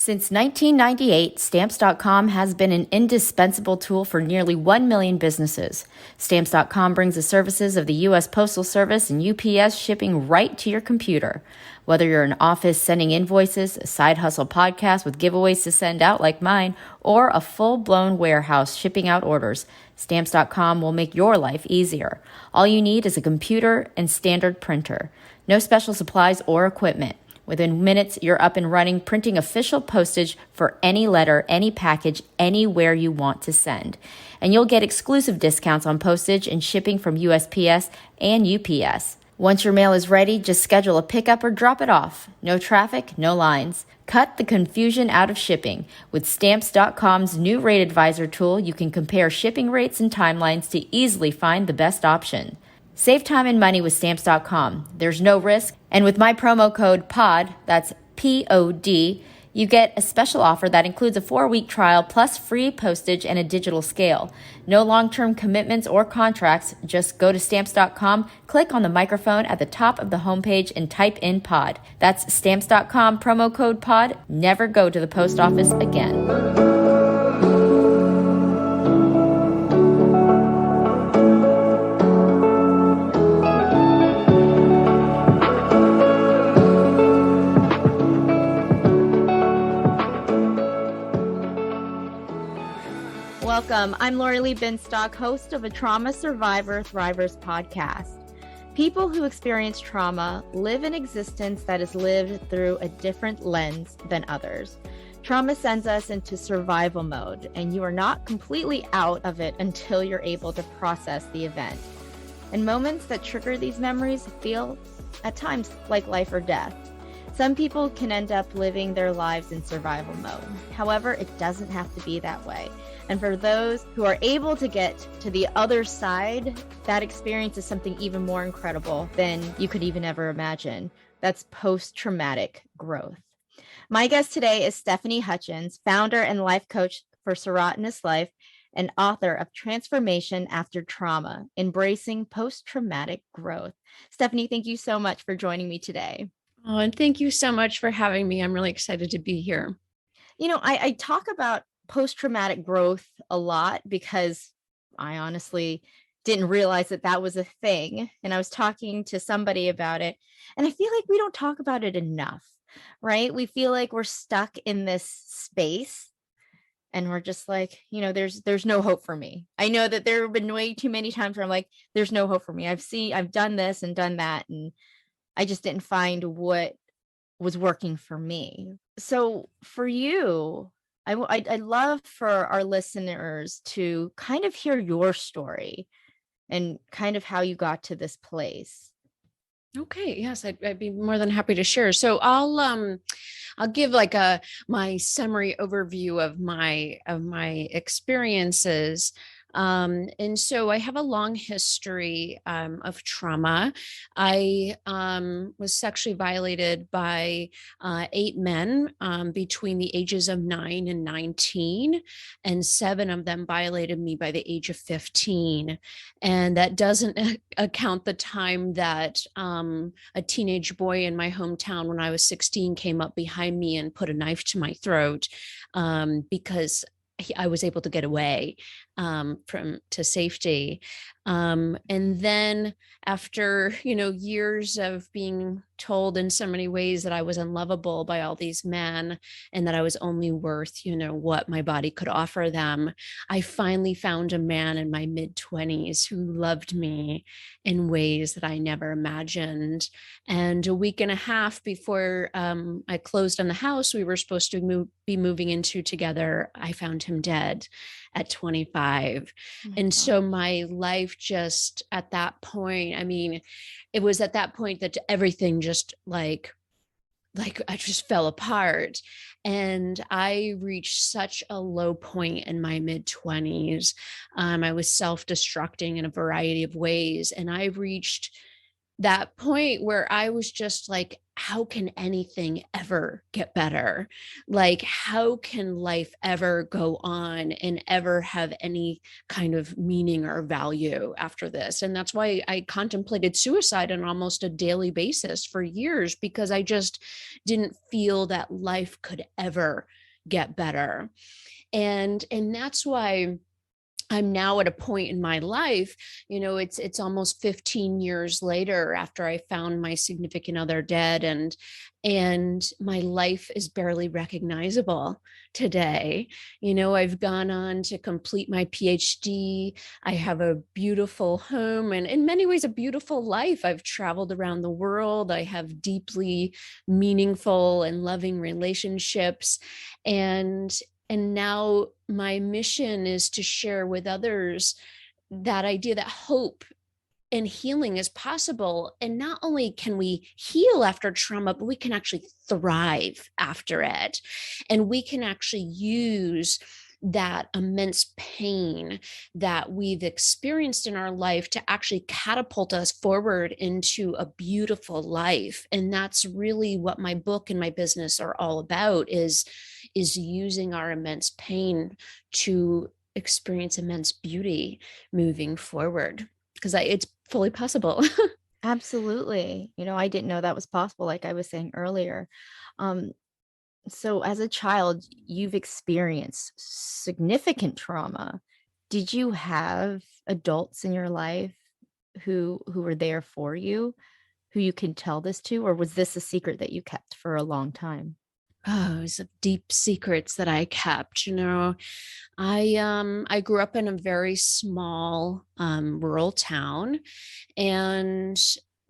Since 1998, Stamps.com has been an indispensable tool for nearly 1 million businesses. Stamps.com brings the services of the U.S. Postal Service and UPS shipping right to your computer. Whether you're an office sending invoices, a side hustle podcast with giveaways to send out like mine, or a full-blown warehouse shipping out orders, Stamps.com will make your life easier. All you need is a computer and standard printer. No special supplies or equipment. Within minutes, you're up and running, printing official postage for any letter, any package, anywhere you want to send. And you'll get exclusive discounts on postage and shipping from USPS and UPS. Once your mail is ready, just schedule a pickup or drop it off. No traffic, no lines. Cut the confusion out of shipping. With Stamps.com's new Rate Advisor tool, you can compare shipping rates and timelines to easily find the best option. Save time and money with Stamps.com. There's no risk. And with my promo code POD, that's P-O-D, you get a special offer that includes a 4-week trial plus free postage and a digital scale. No long-term commitments or contracts. Just go to Stamps.com, click on the microphone at the top of the homepage, and type in POD. That's Stamps.com, promo code POD. Never go to the post office again. Welcome. I'm Lori Lee Binstock, host of a Trauma Survivor Thrivers podcast. People who experience trauma live an existence that is lived through a different lens than others. Trauma sends us into survival mode, and you are not completely out of it until you're able to process the event. And moments that trigger these memories feel at times like life or death. Some people can end up living their lives in survival mode. However, it doesn't have to be that way. And for those who are able to get to the other side, that experience is something even more incredible than you could even ever imagine. That's post-traumatic growth. My guest today is Stephanie Hutchins, founder and life coach for Serotinous Life and author of Transformation After Trauma, Embracing Post-Traumatic Growth. Stephanie, thank you so much for joining me today. Oh, and thank you so much for having me. I'm really excited to be here. You know, I talk about post-traumatic growth a lot because I honestly didn't realize that that was a thing. And I was talking to somebody about it, and I feel like we don't talk about it enough, right? We feel like we're stuck in this space and we're just like, you know, there's no hope for me. I know that there have been way too many times where I'm like, there's no hope for me. I've done this and done that, and I just didn't find what was working for me. So for you, I'd love for our listeners to kind of hear your story and kind of how you got to this place. Okay. Yes, I'd be more than happy to share. So I'll give like my summary overview of my experiences. And so I have a long history of trauma. I was sexually violated by 8 men between the ages of 9 and 19, and 7 of them violated me by the age of 15. And that doesn't account the time that a teenage boy in my hometown when I was 16 came up behind me and put a knife to my throat because I was able to get away to safety. And then after, years of being told in so many ways that I was unlovable by all these men and that I was only worth, what my body could offer them, I finally found a man in my mid-20s who loved me in ways that I never imagined. And a week and a half before I closed on the house we were supposed to be moving into together, I found him dead at 25. And so my life just at that point, it was at that point that everything just like I just fell apart. And I reached such a low point in my mid-20s. I was self-destructing in a variety of ways. And I reached that point where I was just like how can anything ever get better? Like, how can life ever go on and ever have any kind of meaning or value after this? And that's why I contemplated suicide on almost a daily basis for years, because I just didn't feel that life could ever get better. And that's why I'm now at a point in my life, it's almost 15 years later after I found my significant other dead, and my life is barely recognizable today. I've gone on to complete my PhD. I have a beautiful home and in many ways a beautiful life. I've traveled around the world. I have deeply meaningful and loving relationships. And now my mission is to share with others that idea that hope and healing is possible. And not only can we heal after trauma, but we can actually thrive after it. And we can actually use that immense pain that we've experienced in our life to actually catapult us forward into a beautiful life. And that's really what my book and my business are all about, is using our immense pain to experience immense beauty moving forward, because it's fully possible. Absolutely. I didn't know that was possible, like I was saying earlier. Um, so as a child, you've experienced significant trauma. Did you have adults in your life who were there for you, who you can tell this to, or was this a secret that you kept for a long time? Oh, it's deep secrets that I kept. I grew up in a very small rural town, and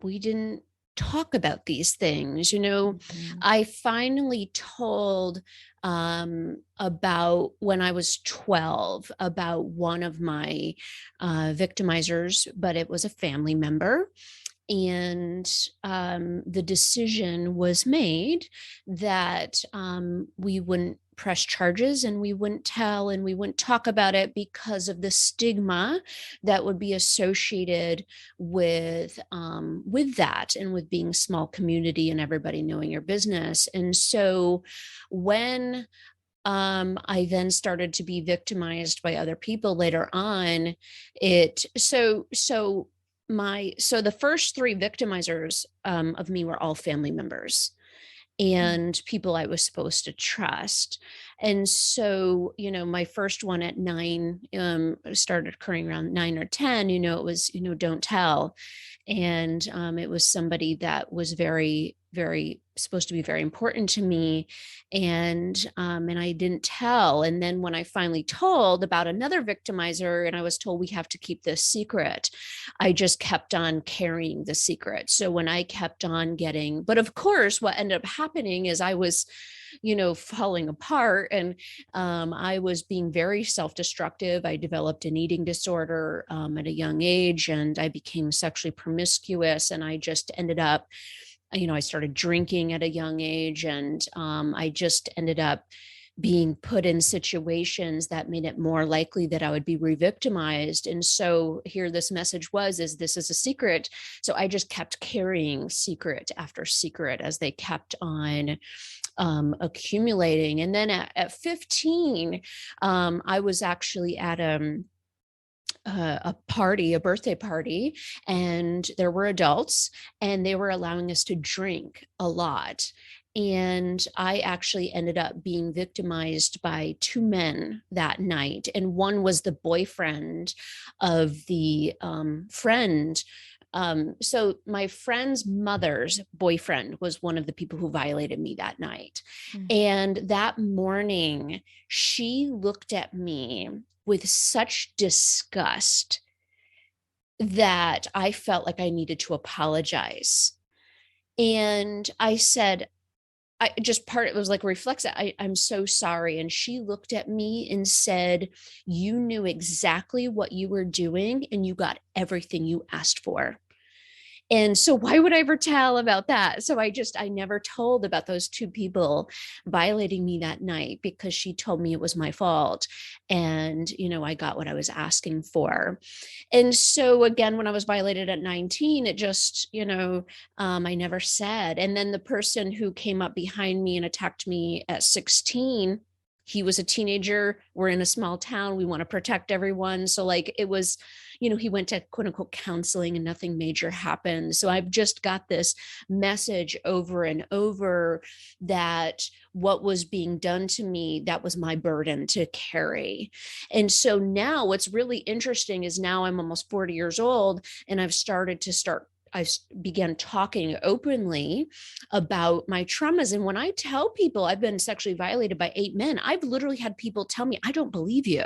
we didn't talk about these things. Mhm. I finally told about when I was 12 about one of my victimizers, but it was a family member. And the decision was made that we wouldn't press charges and we wouldn't tell and we wouldn't talk about it because of the stigma that would be associated with that, and with being small community and everybody knowing your business. And so when I then started to be victimized by other people later on. It so the first three victimizers of me were all family members Mm. and people I was supposed to trust. And so, my first one at 9 started occurring around 9 or 10. It was, don't tell. And it was somebody that was very, very supposed to be very important to me, and I didn't tell. And then when I finally told about another victimizer, and I was told we have to keep this secret, I just kept on carrying the secret. So when I kept on getting, but of course, what ended up happening is I was, falling apart, and I was being very self-destructive. I developed an eating disorder at a young age, and I became sexually promiscuous, and I just ended up, I started drinking at a young age, and I just ended up being put in situations that made it more likely that I would be re-victimized. And so here this message is this is a secret. So I just kept carrying secret after secret as they kept on accumulating. And then at 15, I was actually at a birthday party, and there were adults, and they were allowing us to drink a lot. And I actually ended up being victimized by two men that night. And one was the boyfriend of the friend. So my friend's mother's boyfriend was one of the people who violated me that night. Mm. And that morning, she looked at me with such disgust that I felt like I needed to apologize. And I said, it was like reflex. I'm so sorry. And she looked at me and said, you knew exactly what you were doing and you got everything you asked for. And so why would I ever tell about that? So I never told about those two people violating me that night, because she told me it was my fault. And, I got what I was asking for. And so again, when I was violated at 19, it just, I never said. And then the person who came up behind me and attacked me at 16, he was a teenager. We're in a small town. We want to protect everyone. So like it was, he went to quote unquote counseling and nothing major happened. So I've just got this message over and over that what was being done to me, that was my burden to carry. And so now what's really interesting is now I'm almost 40 years old, and I began talking openly about my traumas. And when I tell people I've been sexually violated by 8 men, I've literally had people tell me, I don't believe you.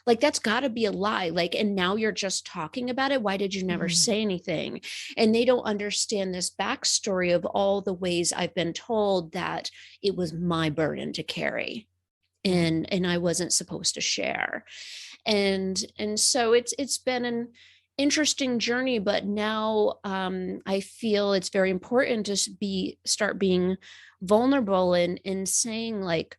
Like, that's got to be a lie. Like, and now you're just talking about it. Why did you never say anything? And they don't understand this backstory of all the ways I've been told that it was my burden to carry, and I wasn't supposed to share. And so it's been an interesting journey, but now I feel it's very important to start being vulnerable and saying, like,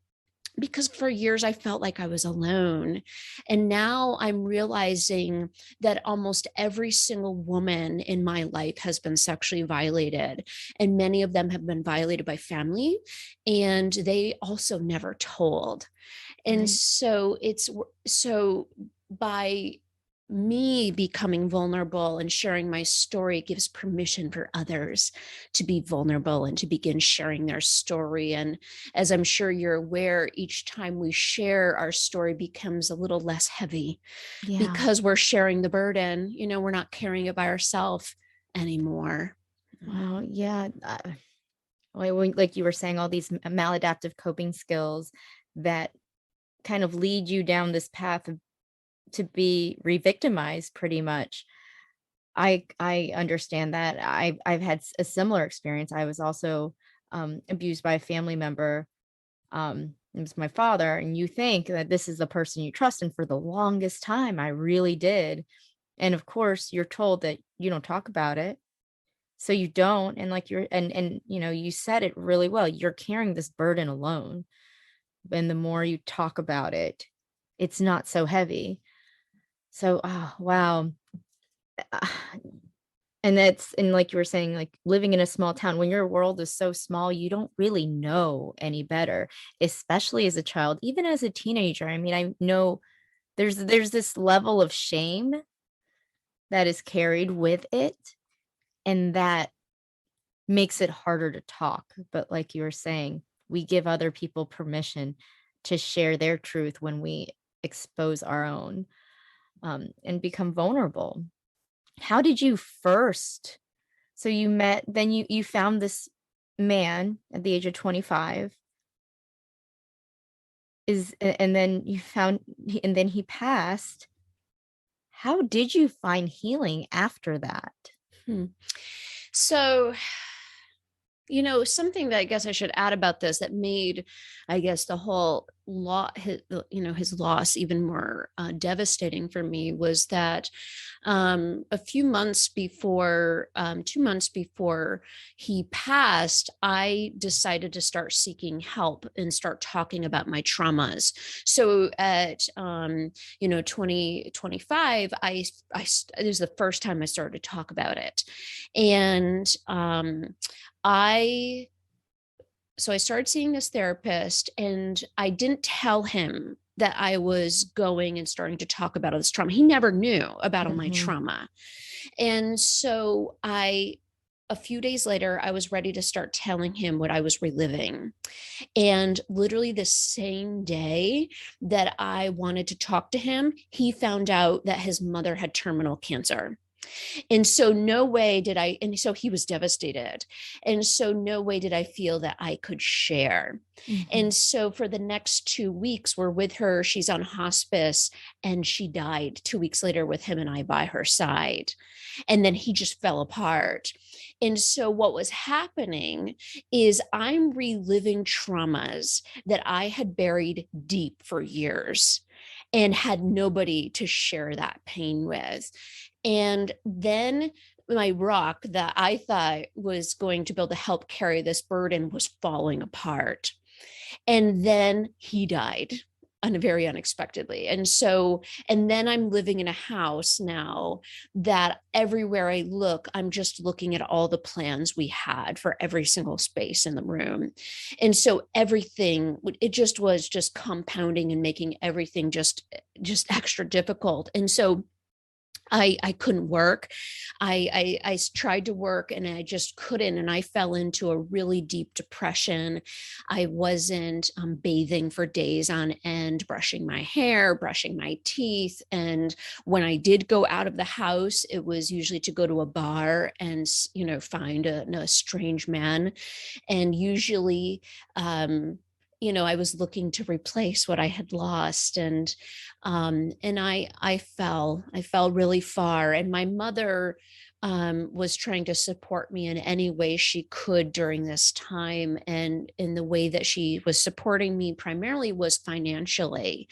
because for years I felt like I was alone. And now I'm realizing that almost every single woman in my life has been sexually violated. And many of them have been violated by family, and they also never told. And Right. so by me becoming vulnerable and sharing my story, it gives permission for others to be vulnerable and to begin sharing their story. And as I'm sure you're aware, each time we share, our story becomes a little less heavy, Yeah. because we're sharing the burden. We're not carrying it by ourselves anymore. Wow. Yeah. Like you were saying, all these maladaptive coping skills that kind of lead you down this path to be re-victimized pretty much. I understand that. I've had a similar experience. I was also abused by a family member. It was my father, and you think that this is the person you trust, and for the longest time I really did. And of course, you're told that you don't talk about it. So you don't, and like you're and you said it really well. You're carrying this burden alone. And the more you talk about it, it's not so heavy. So, oh, wow. And like you were saying, like living in a small town, when your world is so small, you don't really know any better, especially as a child, even as a teenager. I mean, I know there's this level of shame that is carried with it, and that makes it harder to talk. But like you were saying, we give other people permission to share their truth when we expose our own, and become vulnerable. How did you first So you met then you found this man at the age of 25, and then and then he passed. How did you find healing after that? Hmm. So, something that I guess I should add about this that made, I guess, the whole his loss even more devastating for me was that a few months before, 2 months before he passed, I decided to start seeking help and start talking about my traumas. So at 2025, it was the first time I started to talk about it. And I so I started seeing this therapist, and I didn't tell him that I was going and starting to talk about all this trauma. He never knew about all my Mhm. trauma. And so a few days later, I was ready to start telling him what I was reliving. And literally the same day that I wanted to talk to him, he found out that his mother had terminal cancer. And so no way did I, and so he was devastated. And so no way did I feel that I could share. Mhm. And so for the next 2 weeks, we're with her. She's on hospice, and she died 2 weeks later with him and I by her side. And then he just fell apart. And so what was happening is I'm reliving traumas that I had buried deep for years and had nobody to share that pain with. And then my rock that I thought was going to be able to help carry this burden was falling apart. And then he died very unexpectedly. And then I'm living in a house now that everywhere I look, I'm just looking at all the plans we had for every single space in the room. And so everything, it just was just compounding and making everything just extra difficult. And so I couldn't work. I tried to work and I just couldn't. And I fell into a really deep depression. I wasn't bathing for days on end, brushing my hair, brushing my teeth. And when I did go out of the house, it was usually to go to a bar and, find a strange man. And usually, I was looking to replace what I had lost, and I fell really far. And my mother was trying to support me in any way she could during this time, and in the way that she was supporting me primarily was financially.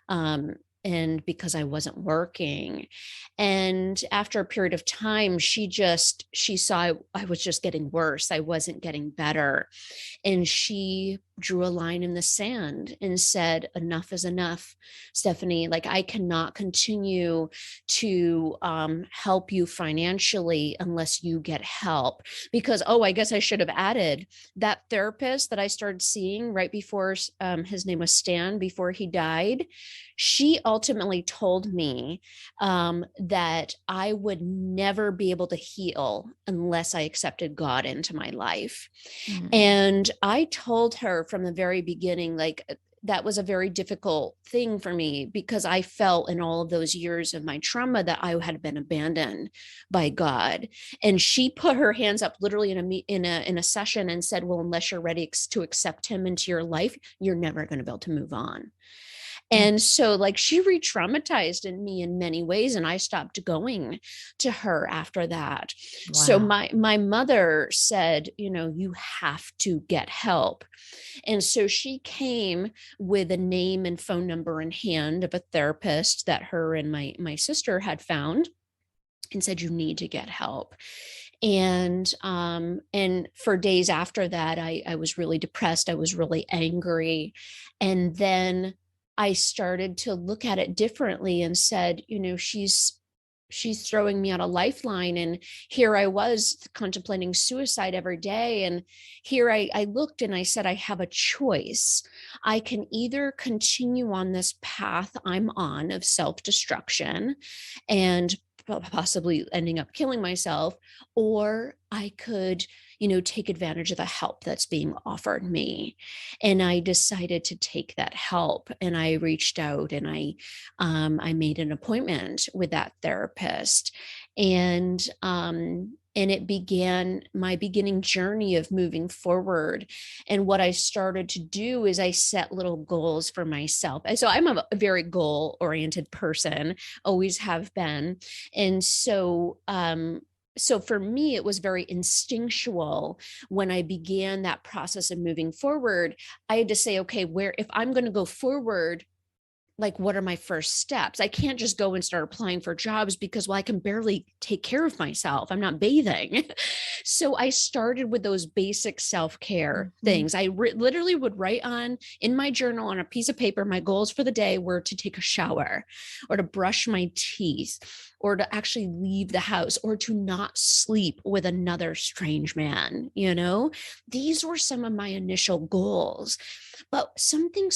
Um, and because I wasn't working. And after a period of time, she saw I was just getting worse. I wasn't getting better. And she drew a line in the sand and said, enough is enough, Stephanie. Like, I cannot continue to help you financially unless you get help. Because, oh, I guess I should have added that therapist that I started seeing right before, his name was Stan, before he died. She ultimately told me that I would never be able to heal unless I accepted God into my life. And I told her from the very beginning, like, that was a very difficult thing for me, because I felt in all of those years of my trauma that I had been abandoned by God. And she put her hands up literally in a session and said, well, unless you're ready to accept him into your life, you're never going to be able to move on. And so, like, she re-traumatized in me in many ways, and I stopped going to her after that. Wow. So my mother said, you have to get help. And so she came with a name and phone number in hand of a therapist that her and my sister had found, and said, you need to get help. And for days after that, I was really depressed. I was really angry. And then I started to look at it differently and said, she's throwing me out a lifeline. And here I was contemplating suicide every day. And here I looked and I said, I have a choice. I can either continue on this path I'm on of self-destruction and possibly ending up killing myself, or I could, take advantage of the help that's being offered me. And I decided to take that help, and I reached out and I made an appointment with that therapist, and it began my beginning journey of moving forward. And what I started to do is I set little goals for myself. And so I'm a very goal-oriented person, always have been. And so for me, it was very instinctual when I began that process of moving forward. I had to say, okay, if I'm going to go forward, like, what are my first steps? I can't just go and start applying for jobs because, well, I can barely take care of myself. I'm not bathing. So I started with those basic self-care things. I literally would write in my journal on a piece of paper, my goals for the day were to take a shower, or to brush my teeth, or to actually leave the house, or to not sleep with another strange man. These were some of my initial goals. But something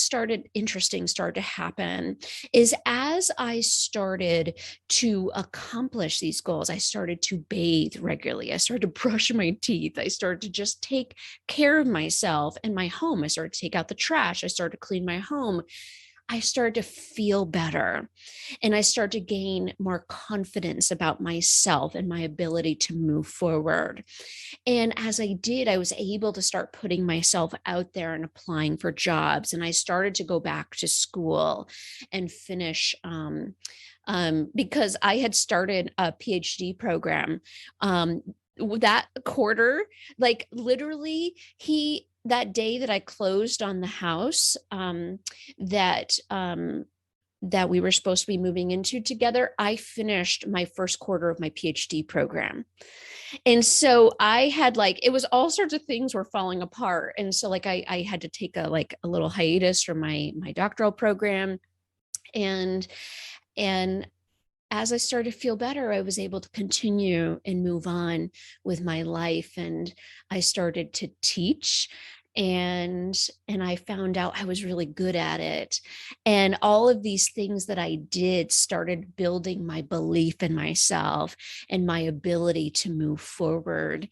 interesting started to happen is, as I started to accomplish these goals, I started to bathe regularly. I started to brush my teeth. I started to just take care of myself and my home. I started to take out the trash. I started to clean my home. I started to feel better, and I started to gain more confidence about myself and my ability to move forward. And as I did, I was able to start putting myself out there and applying for jobs. And I started to go back to school and finish, because I had started a PhD program that quarter. Like, literally, that day that I closed on the house, that that we were supposed to be moving into together, I finished my first quarter of my PhD program. And so I had like, it was all sorts of things were falling apart. And so like I had to take a little hiatus from my doctoral program. And and as I started to feel better, I was able to continue and move on with my life. And I started to teach, and I found out I was really good at it. And all of these things that I did started building my belief in myself and my ability to move forward.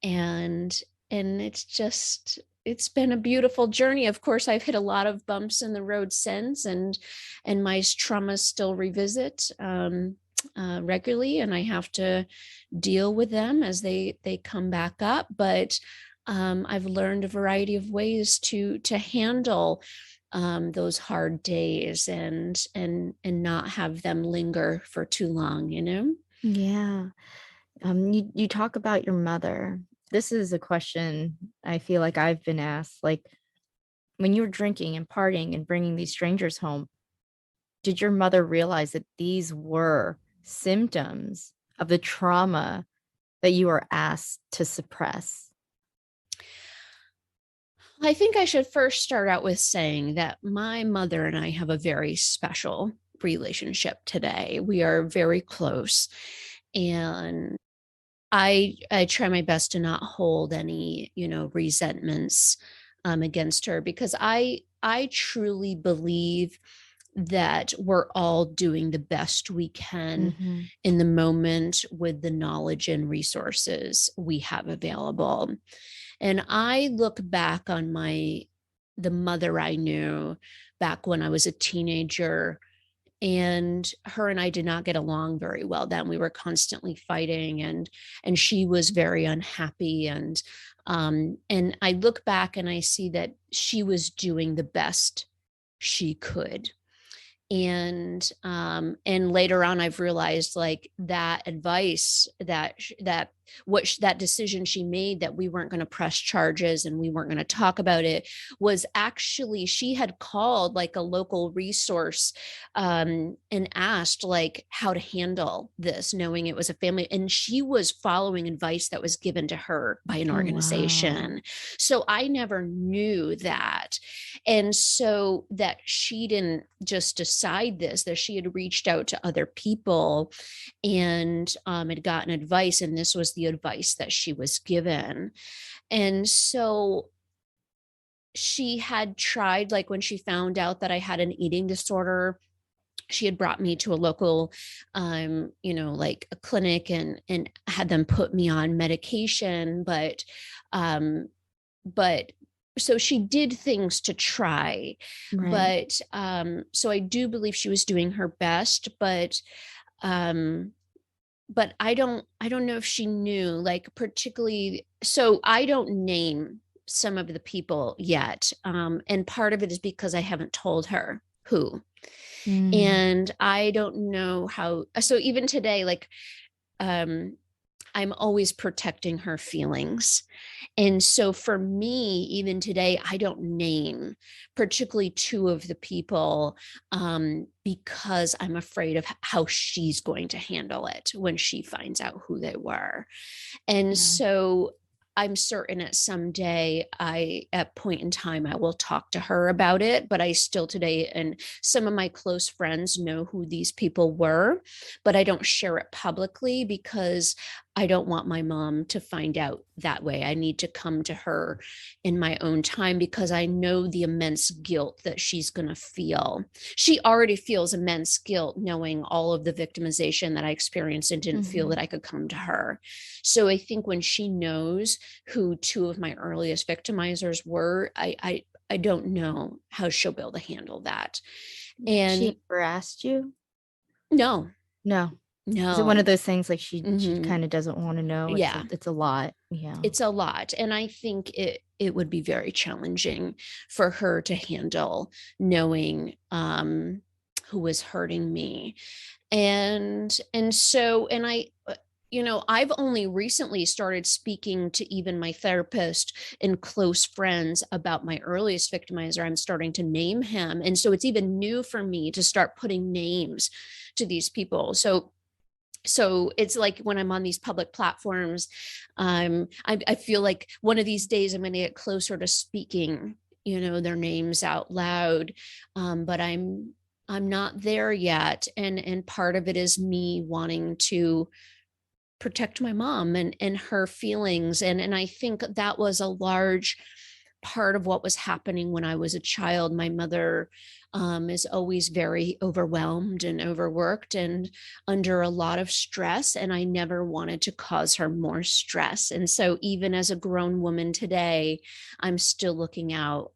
And it's been a beautiful journey. Of course, I've hit a lot of bumps in the road since, and my traumas still revisit regularly, and I have to deal with them as they come back up. But I've learned a variety of ways to handle those hard days, and not have them linger for too long, you know? Yeah. You talk about your mother. This is a question I feel like I've been asked. Like, when you were drinking and partying and bringing these strangers home, did your mother realize that these were symptoms of the trauma that you were asked to suppress? I think I should first start out with saying that my mother and I have a very special relationship today. We are very close, and I try my best to not hold any, resentments against her, because I truly believe that we're all doing the best we can Mhm. in the moment with the knowledge and resources we have available. And I look back on the mother I knew back when I was a teenager, and her and I did not get along very well then. We were constantly fighting, and she was very unhappy. And I look back and I see that she was doing the best she could. And later on I've realized, like, that advice, that decision she made, that we weren't going to press charges and we weren't going to talk about it, was actually, she had called like a local resource, and asked like how to handle this, knowing it was a family, and she was following advice that was given to her by an Oh, wow. organization. So I never knew that. And so that she didn't just decide this, that she had reached out to other people, and had gotten advice, and this was the advice that she was given. And so she had tried, like, when she found out that I had an eating disorder, she had brought me to a local, like a clinic, and had them put me on medication. Um but so she did things to try. Right. But so I do believe she was doing her best. Um but I don't know if she knew, like, particularly, so I don't name some of the people yet, and part of it is because I haven't told her who. Mm. And I don't know how, so even today, like, um I'm always protecting her feelings. And so for me, even today, I don't name particularly two of the people, because I'm afraid of how she's going to handle it when she finds out who they were. And Yeah. so I'm certain at some day, at point in time, I will talk to her about it. But I still today, and some of my close friends know who these people were, but I don't share it publicly because I don't want my mom to find out that way. I need to come to her in my own time, because I know the immense guilt that she's going to feel. She already feels immense guilt knowing all of the victimization that I experienced, and didn't feel that Mhm. I could come to her. So I think when she knows who two of my earliest victimizers were, I don't know how she'll be able to handle that. She And ever asked you? no, No. Is it one of no. those things like she Hmm. kinda doesn't wanna know? Yeah, It's a lot. Yeah. it's a lot. And I think it would be very challenging for her to handle, knowing who was hurting me. And so, and I've only recently started speaking to even my therapist and close friends about my earliest victimizer. I'm starting to name him. And so it's even new for me to start putting names to these people. So it's like when I'm on these public platforms, I feel like one of these days I'm going to get closer to speaking, their names out loud. But I'm not there yet. And part of it is me wanting to protect my mom and her feelings. And I think that was a large part of what was happening when I was a child. My mother is always very overwhelmed and overworked and under a lot of stress. And I never wanted to cause her more stress. And so even as a grown woman today, I'm still looking out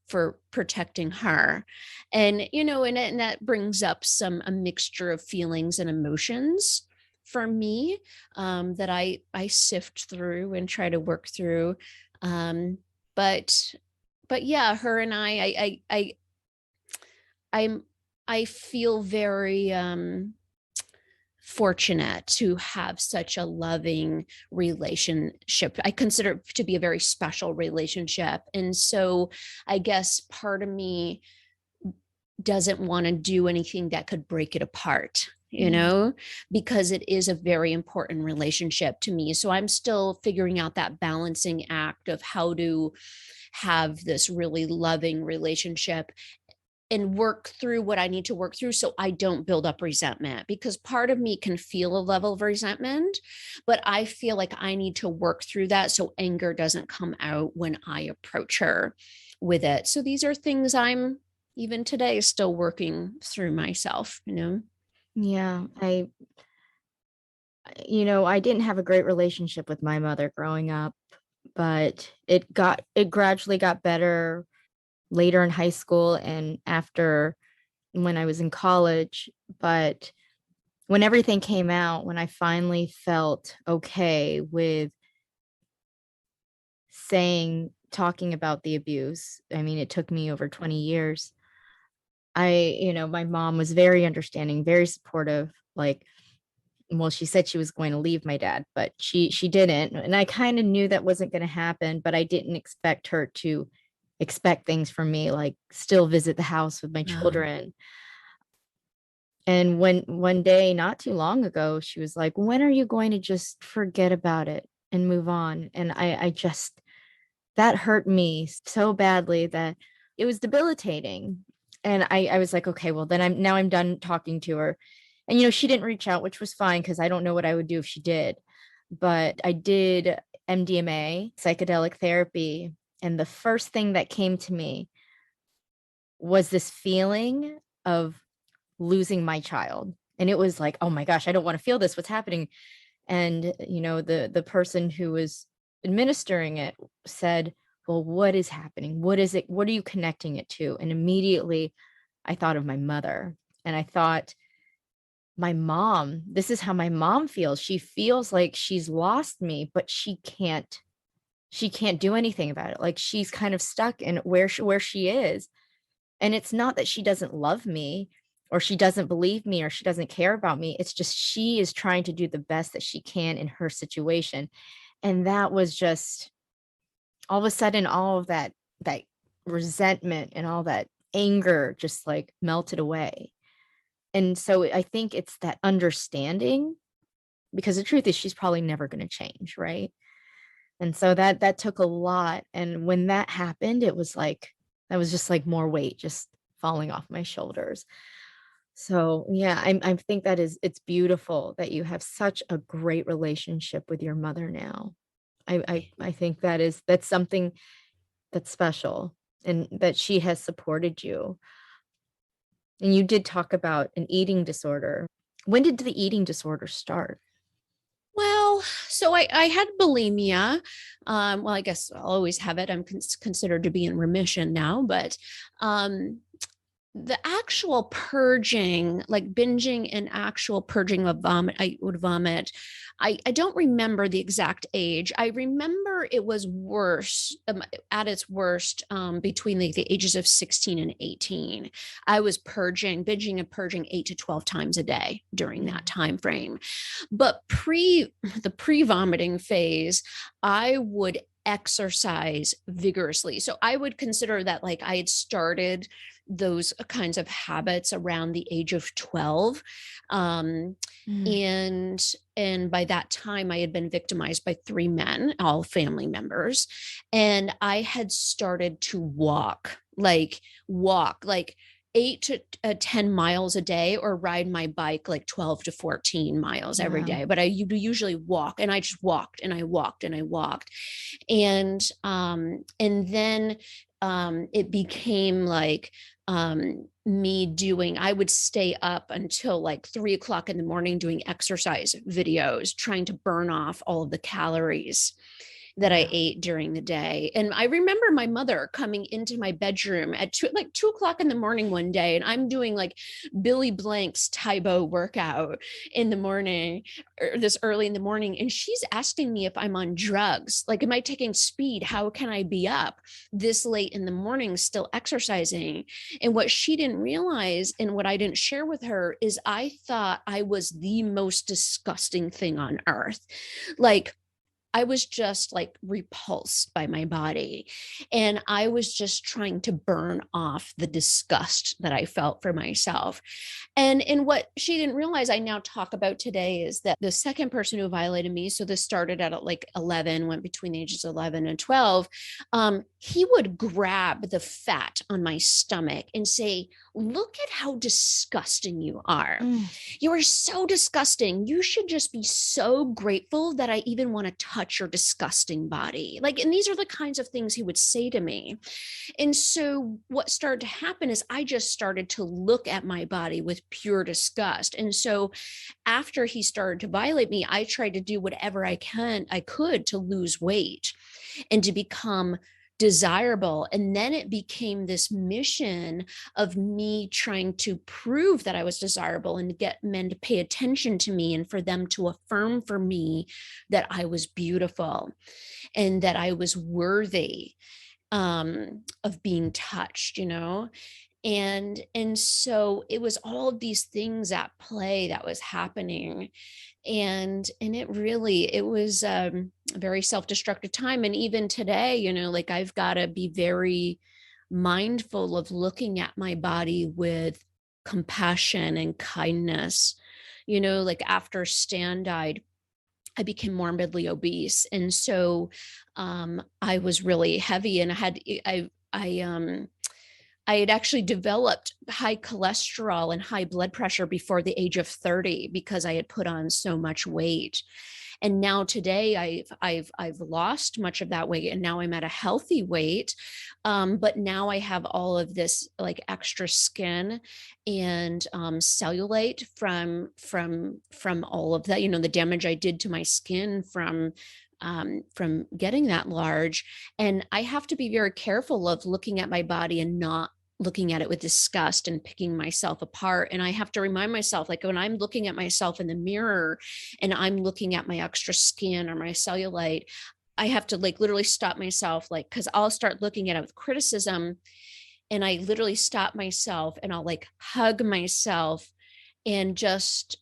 for protecting her. And that brings up a mixture of feelings and emotions for me, that I sift through and try to work through. Um, but but yeah, her and I'm I feel very fortunate to have such a loving relationship. I consider it to be a very special relationship. And so I guess part of me doesn't want to do anything that could break it apart, Mm. because it is a very important relationship to me. So I'm still figuring out that balancing act of how to have this really loving relationship and work through what I need to work through so I don't build up resentment, because part of me can feel a level of resentment, but I feel like I need to work through that so anger doesn't come out when I approach her with it. So these are things I'm even today still working through myself. Yeah, I didn't have a great relationship with my mother growing up, but it gradually got better later in high school and after when I was in college. But when everything came out, when I finally felt okay with talking about the abuse, I mean, it took me over 20 years. My mom was very understanding, very supportive. Like, well, she said she was going to leave my dad, but she didn't. And I kind of knew that wasn't going to happen, but I didn't expect her to expect things from me, like still visit the house with my Uh, children. And when one day, not too long ago, she was like, "When are you going to just forget about it and move on?" And I just, that hurt me so badly that it was debilitating. And I was like, okay, well, then I'm done talking to her. And, she didn't reach out, which was fine because I don't know what I would do if she did. But I did MDMA, psychedelic therapy. And the first thing that came to me was this feeling of losing my child. And it was like, oh my gosh, I don't want to feel this. What's happening? And, the person who was administering it said, well, what is happening? What is it? What are you connecting it to? And immediately I thought of my mother, and I thought, my mom, this is how my mom feels. She feels like she's lost me, but she can't do anything about it. Like she's kind of stuck in where she is. And it's not that she doesn't love me or she doesn't believe me or she doesn't care about me. It's just she is trying to do the best that she can in her situation. And that was just, all of a sudden, all of that resentment and all that anger just like melted away. And so I think it's that understanding, because the truth is she's probably never going to change, right? And so that took a lot. And when that happened, it was like, that was just like more weight just falling off my shoulders. So yeah, I think it's beautiful that you have such a great relationship with your mother now. I think that's something that's special, and that she has supported you. And you did talk about an eating disorder. When did the eating disorder start? well, so I had bulimia. Well, I guess I'll always have it. I'm considered to be in remission now, but um, the actual purging, like binging and actual purging of vomit, I would vomit. I don't remember the exact age. I remember it was worse, at its worst, between the ages of 16 and 18. I was binging and purging 8 to 12 times a day during that time frame. But the pre-vomiting phase, I would exercise vigorously. So I would consider that like I had started those kinds of habits around the age of 12. Um, and by that time I had been victimized by 3 men, all family members, and I had started to walk like 8 to 10 miles a day, or ride my bike like 12 to 14 miles every day. But I usually walk, and I just walked and I walked and I walked. And then it became like I would stay up until like 3 o'clock in the morning doing exercise videos, trying to burn off all of the calories that I ate during the day. And I remember my mother coming into my bedroom at 2 o'clock in the morning one day, and I'm doing like Billy Blank's Taibo workout in the morning, or this early in the morning. And she's asking me if I'm on drugs. Like, am I taking speed? How can I be up this late in the morning still exercising? And what she didn't realize, and what I didn't share with her, is I thought I was the most disgusting thing on earth. Like, I was just like repulsed by my body. And I was just trying to burn off the disgust that I felt for myself. And what she didn't realize, I now talk about today, is that the second person who violated me, so this started at like 11, went between the ages of 11 and 12, he would grab the fat on my stomach and say, "Look at how disgusting you are. You are so disgusting. You should just be so grateful that I even want to touch your disgusting body." Like, and these are the kinds of things he would say to me. And so what started to happen is I just started to look at my body with pure disgust. And so after he started to violate me, I tried to do whatever I could to lose weight and to become desirable. And then it became this mission of me trying to prove that I was desirable and get men to pay attention to me, and for them to affirm for me that I was beautiful and that I was worthy of being touched, and so it was all of these things at play that was happening. And it was a very self-destructive time. And even today, like, I've got to be very mindful of looking at my body with compassion and kindness. Like, after Stan died, I became morbidly obese. And so I was really heavy, and I had actually developed high cholesterol and high blood pressure before the age of 30, because I had put on so much weight. And now today I've lost much of that weight, and now I'm at a healthy weight. But now I have all of this like extra skin and cellulite from all of that, the damage I did to my skin from getting that large. And I have to be very careful of looking at my body and not looking at it with disgust and picking myself apart. And I have to remind myself, like, when I'm looking at myself in the mirror and I'm looking at my extra skin or my cellulite, I have to like literally stop myself, like, because I'll start looking at it with criticism, and I literally stop myself and I'll like hug myself and just,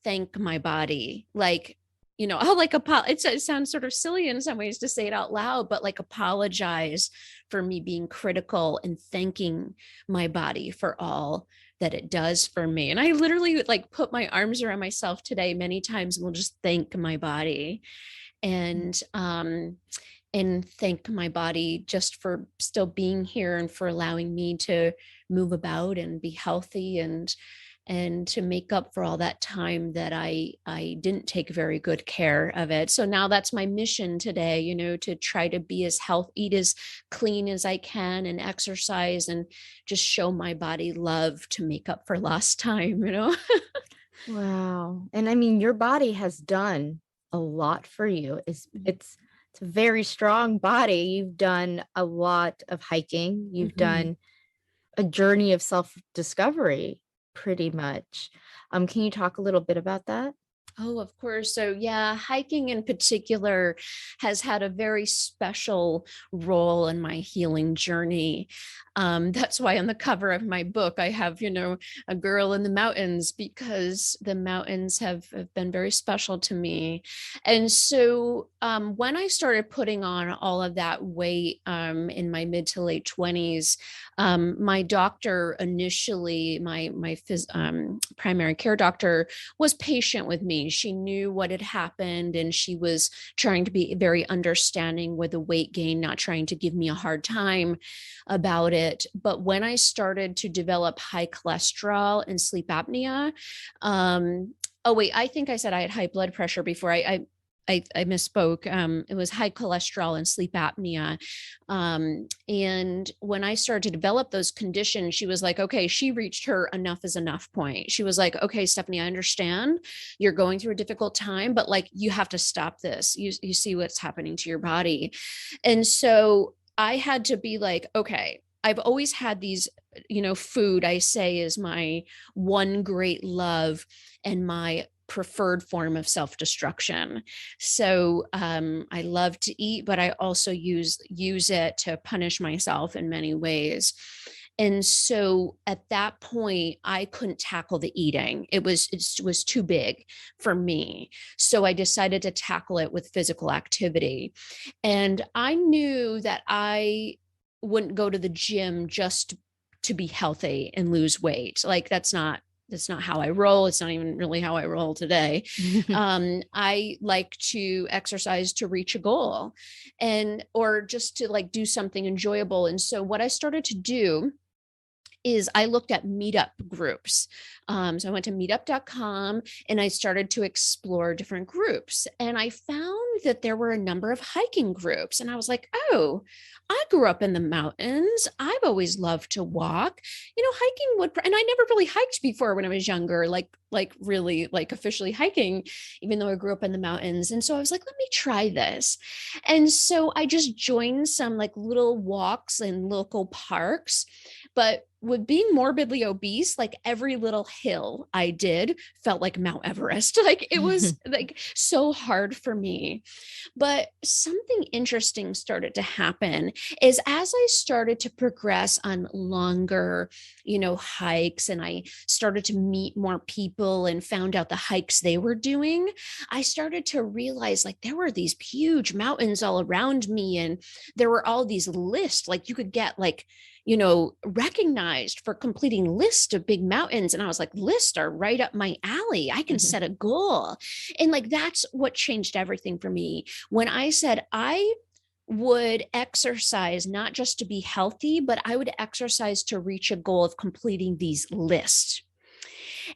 thank my body. Like, I'll like it sounds sort of silly in some ways to say it out loud, but like apologize for me being critical and thanking my body for all that it does for me. And I literally would like put my arms around myself today many times and will just thank my body and thank my body just for still being here and for allowing me to move about and be healthy, and to make up for all that time that I didn't take very good care of it. So now that's my mission today, to try to be eat as clean as I can, and exercise, and just show my body love to make up for lost time, Wow. And I mean, your body has done a lot for you. It's a very strong body. You've done a lot of hiking. You've done a journey of self-discovery, pretty much. Can you talk a little bit about that? Oh, of course. So, yeah, hiking in particular has had a very special role in my healing journey. That's why on the cover of my book, I have, a girl in the mountains, because the mountains have been very special to me. And so, when I started putting on all of that weight in my mid to late 20s, my doctor initially, my primary care doctor, was patient with me. She knew what had happened, and she was trying to be very understanding with the weight gain, not trying to give me a hard time about it. But when I started to develop high cholesterol and sleep apnea, oh wait, I think I said I had high blood pressure before. I misspoke. It was high cholesterol and sleep apnea. And when I started to develop those conditions, she was like, okay, she reached her enough is enough point. She was like, okay, Stephanie, I understand you're going through a difficult time, but like, you have to stop this. You see what's happening to your body. And so I had to be like, okay, I've always had these, food I say is my one great love and my preferred form of self-destruction. So I love to eat, but I also use it to punish myself in many ways. And so at that point, I couldn't tackle the eating. It was too big for me. So I decided to tackle it with physical activity. And I knew that I wouldn't go to the gym just to be healthy and lose weight. Like that's not how I roll. It's not even really how I roll today. I like to exercise to reach a goal, or just to like do something enjoyable. And so what I started to do is I looked at meetup groups. So I went to meetup.com and I started to explore different groups. And I found that there were a number of hiking groups. And I was like, oh, I grew up in the mountains. I've always loved to walk. Hiking and I never really hiked before when I was younger, like really like officially hiking, even though I grew up in the mountains. And so I was like, let me try this. And so I just joined some like little walks in local parks. But with being morbidly obese, like every little hill I did felt like Mount Everest. Like it was like so hard for me. But something interesting started to happen is as I started to progress on longer, hikes, and I started to meet more people and found out the hikes they were doing, I started to realize like there were these huge mountains all around me, and there were all these lists, like you could get like recognized for completing lists of big mountains. And I was like, lists are right up my alley. I can set a goal. And like, that's what changed everything for me. When I said I would exercise, not just to be healthy, but I would exercise to reach a goal of completing these lists.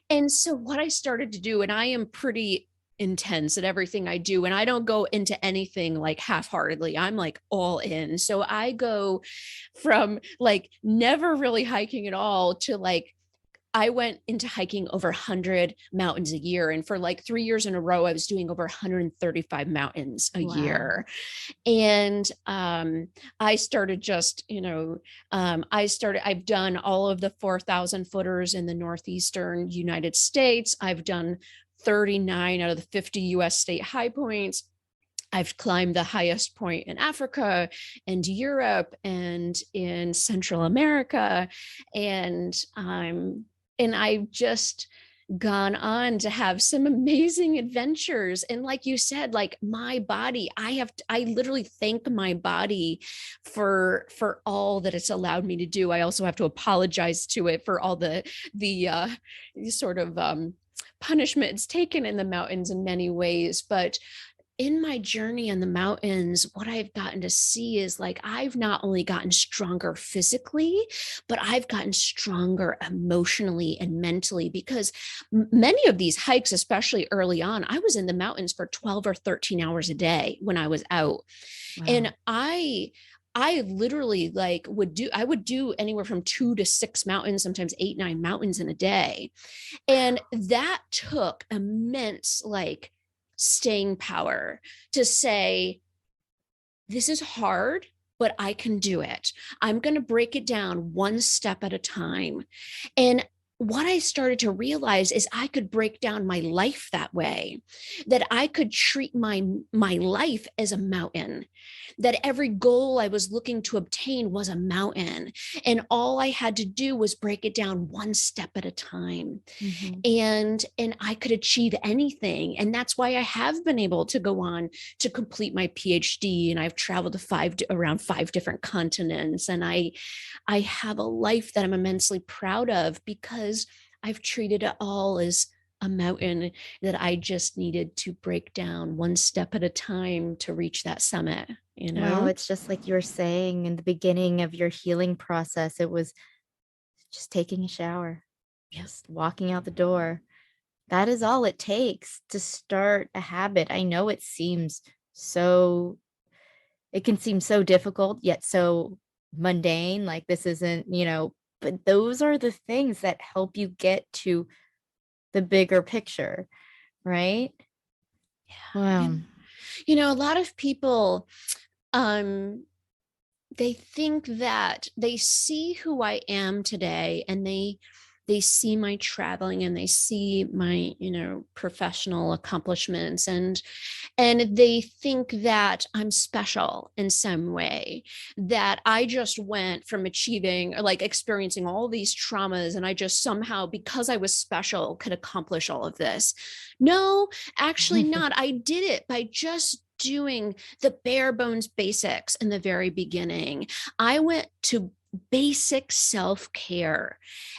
And so what I started to do, and I am pretty intense at everything I do, and I don't go into anything like half-heartedly. I'm like all in. So I go from like never really hiking at all to like I went into hiking over 100 mountains a year. And for like 3 years in a row, I was doing over 135 mountains a year. And I started just, I've done all of the 4,000 footers in the Northeastern United States. I've done 39 out of the 50 US state high points. I've climbed the highest point in Africa and Europe and in Central America. And I've just gone on to have some amazing adventures. And like you said, like my body, I literally thank my body for all that it's allowed me to do. I also have to apologize to it for all the sort of punishment it's taken in the mountains in many ways. But in my journey in the mountains, what I've gotten to see is like, I've not only gotten stronger physically, but I've gotten stronger emotionally and mentally, because many of these hikes, especially early on, I was in the mountains for 12 or 13 hours a day when I was out. Wow. And I literally like I would do anywhere from 2 to 6 mountains, sometimes 8, 9 mountains in a day. And that took immense like staying power to say, this is hard, but I can do it. I'm going to break it down one step at a time. And what I started to realize is I could break down my life that way, that I could treat my life as a mountain, that every goal I was looking to obtain was a mountain, and all I had to do was break it down one step at a time. Mhm. And I could achieve anything. And that's why I have been able to go on to complete my PhD, and I've traveled to around 5 different continents, and I have a life that I'm immensely proud of because I've treated it all as a mountain that I just needed to break down one step at a time to reach that summit, you Wow, know? it's just like you were saying in the beginning of your healing process, it was just taking a shower, Yeah. just walking out the door. That is all it takes to start a habit. I know so it can seem so difficult, yet so mundane, like this isn't, but those are the things that help you get to the bigger picture, right? Wow. And, a lot of people, um, they think that they see who I am today, and they see my traveling, and they see my, professional accomplishments, and they think that I'm special in some way, that I just went from achieving or like experiencing all these traumas, and I just somehow, because I was special, could accomplish all of this. No, actually not. I did it by just doing the bare bones basics in the very beginning. I went to basic self-care,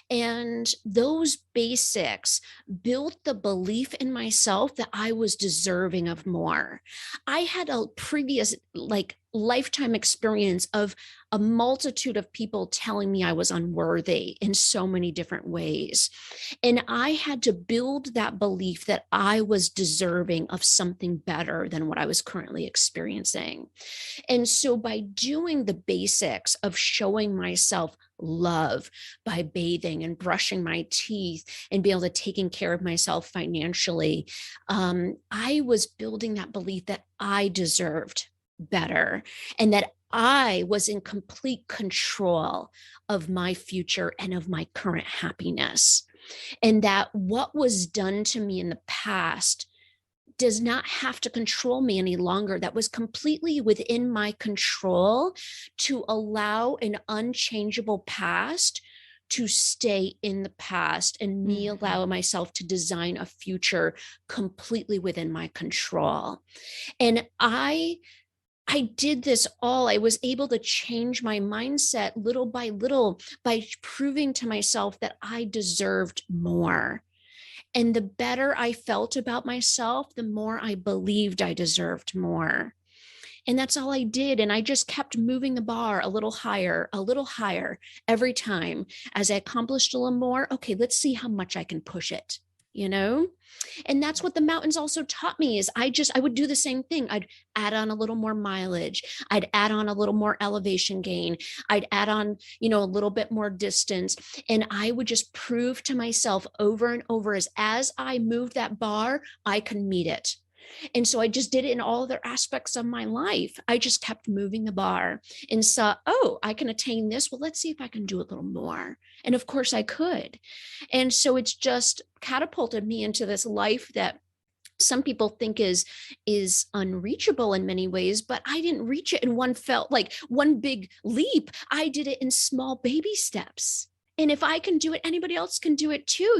and those basics built the belief in myself that I was deserving of more. I had a previous lifetime experience of a multitude of people telling me I was unworthy in so many different ways. And I had to build that belief that I was deserving of something better than what I was currently experiencing. And so by doing the basics of showing myself love, by bathing and brushing my teeth and being able to taking care of myself financially, I was building that belief that I deserved better, and that I was in complete control of my future and of my current happiness. And that what was done to me in the past does not have to control me any longer. That was completely within my control to allow an unchangeable past to stay in the past, and me allow Mhm. myself to design a future completely within my control. And I did this all. I was able to change my mindset little by little by proving to myself that I deserved more. And the better I felt about myself, the more I believed I deserved more. And that's all I did. And I just kept moving the bar a little higher every time. As I accomplished a little more, okay, let's see how much I can push it, you know? And that's what the mountains also taught me is I would do the same thing. I'd add on a little more mileage. I'd add on a little more elevation gain. I'd add on, a little bit more distance. And I would just prove to myself over and over as I moved that bar, I could meet it. And so I just did it in all other aspects of my life. I just kept moving the bar and saw, oh, I can attain this. Well, let's see if I can do a little more. And of course I could. And so it's just catapulted me into this life that some people think is unreachable in many ways, but I didn't reach it in one big leap. I did it in small baby steps. And if I can do it, anybody else can do it too.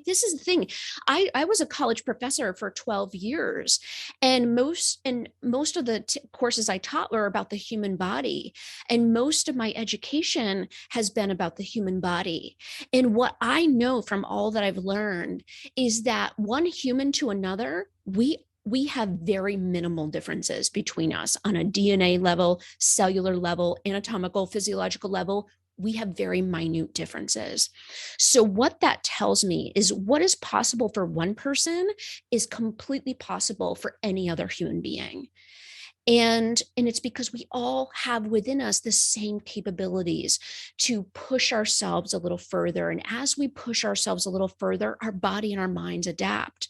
This is the thing. I was a college professor for 12 years, and most of the courses I taught were about the human body. And most of my education has been about the human body. And what I know from all that I've learned is that one human to another, we have very minimal differences between us on a DNA level, cellular level, anatomical, physiological level. We have very minute differences. So what that tells me is what is possible for one person is completely possible for any other human being. And it's because we all have within us the same capabilities to push ourselves a little further. And as we push ourselves a little further, our body and our minds adapt.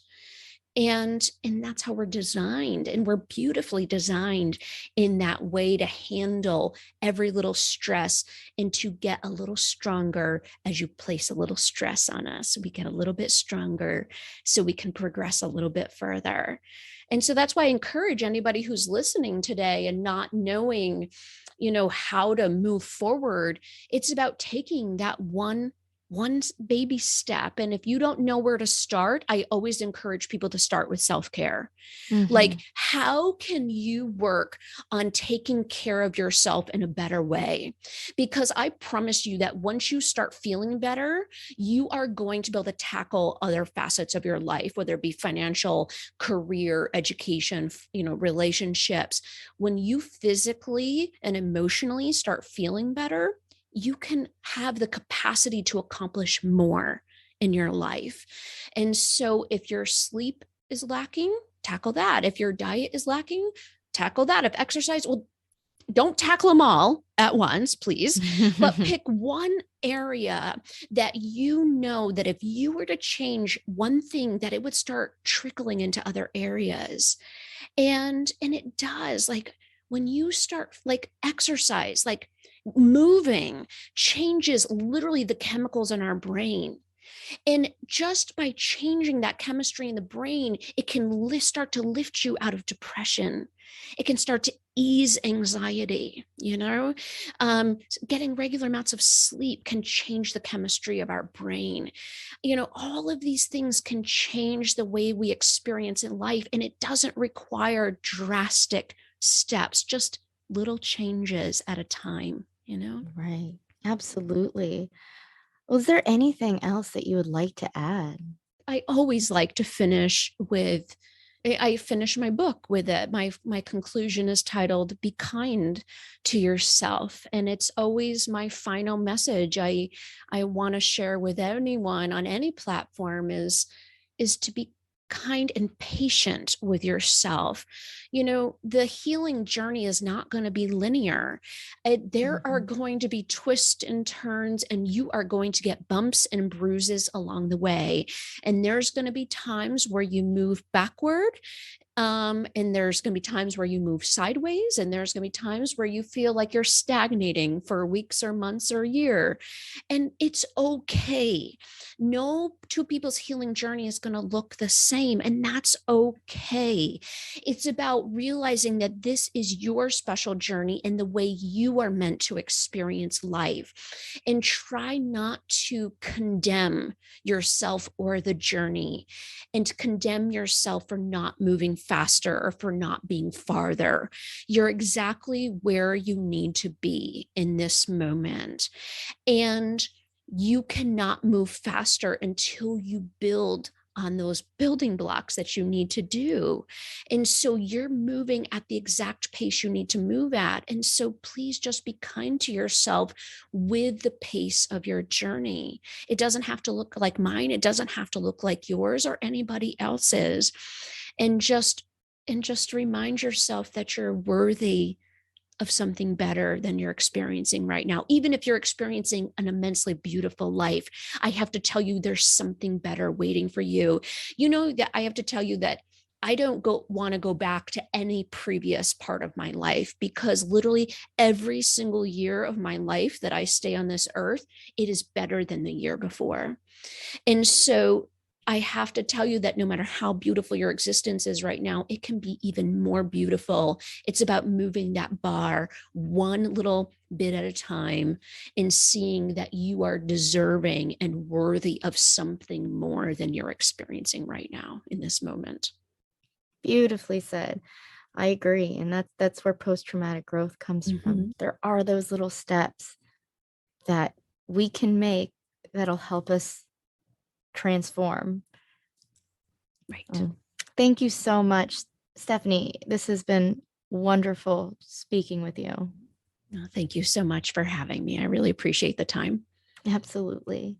And that's how we're designed, and we're beautifully designed in that way to handle every little stress and to get a little stronger as you place a little stress on us. We get a little bit stronger so we can progress a little bit further. And so that's why I encourage anybody who's listening today and not knowing, how to move forward. It's about taking that one baby step. And if you don't know where to start, I always encourage people to start with self-care. Mm-hmm. Like, how can you work on taking care of yourself in a better way? Because I promise you that once you start feeling better, you are going to be able to tackle other facets of your life, whether it be financial, career, education, relationships. When you physically and emotionally start feeling better, you can have the capacity to accomplish more in your life. And so if your sleep is lacking, tackle that. If your diet is lacking, tackle that. If exercise, well, don't tackle them all at once, please, but pick one area that you know that if you were to change one thing, that it would start trickling into other areas. And it does. Like, when you start, like, exercise, like moving, changes literally the chemicals in our brain. And just by changing that chemistry in the brain, it can start to lift you out of depression. It can start to ease anxiety. Getting regular amounts of sleep can change the chemistry of our brain. All of these things can change the way we experience in life, and it doesn't require drastic steps, just little changes at a time. Right. Absolutely. Was there anything else that you would like to add? I always like to finish with, I finish my book with it. My conclusion is titled "Be Kind to Yourself," and it's always my final message I want to share with anyone on any platform is to be kind and patient with yourself. The healing journey is not going to be linear. There are going to be twists and turns, and you are going to get bumps and bruises along the way. And there's going to be times where you move backward, and there's going to be times where you move sideways, and there's going to be times where you feel like you're stagnating for weeks or months or a year. And it's okay. No two people's healing journey is going to look the same, and that's okay. It's about realizing that this is your special journey and the way you are meant to experience life. And try not to condemn yourself or the journey, and to condemn yourself for not moving faster or for not being farther. You're exactly where you need to be in this moment. And you cannot move faster until you build on those building blocks that you need to do. And so you're moving at the exact pace you need to move at. And so please just be kind to yourself with the pace of your journey. It doesn't have to look like mine. It doesn't have to look like yours or anybody else's. And just remind yourself that you're worthy of something better than you're experiencing right now. Even if you're experiencing an immensely beautiful life, I have to tell you there's something better waiting for you. That I have to tell you that I don't want to go back to any previous part of my life, because literally every single year of my life that I stay on this earth, it is better than the year before. And so I have to tell you that no matter how beautiful your existence is right now, it can be even more beautiful. It's about moving that bar one little bit at a time and seeing that you are deserving and worthy of something more than you're experiencing right now in this moment. Beautifully said. I agree. And that's where post-traumatic growth comes from. There are those little steps that we can make that'll help us transform. Right. Thank you so much, Stephanie. This has been wonderful speaking with you. Thank you so much for having me. I really appreciate the time. Absolutely.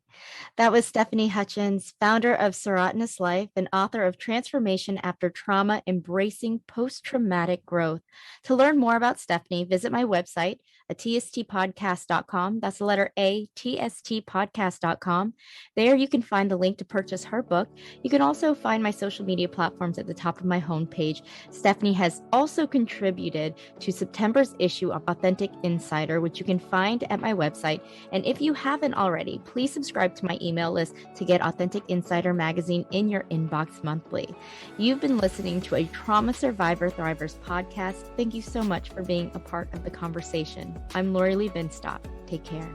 That was Stephanie Hutchins, founder of Serotinous Life and author of Transformation After Trauma, Embracing Post-Traumatic Growth. To learn more about Stephanie, visit my website, tstpodcast.com. That's the letter A, tstpodcast.com. There you can find the link to purchase her book. You can also find my social media platforms at the top of my homepage. Stephanie has also contributed to September's issue of Authentic Insider, which you can find at my website. And if you haven't already, please subscribe to my email list to get Authentic Insider magazine in your inbox monthly. You've been listening to a Trauma Survivor Thrivers podcast. Thank you so much for being a part of the conversation. I'm Lori Lee Binstock. Take care.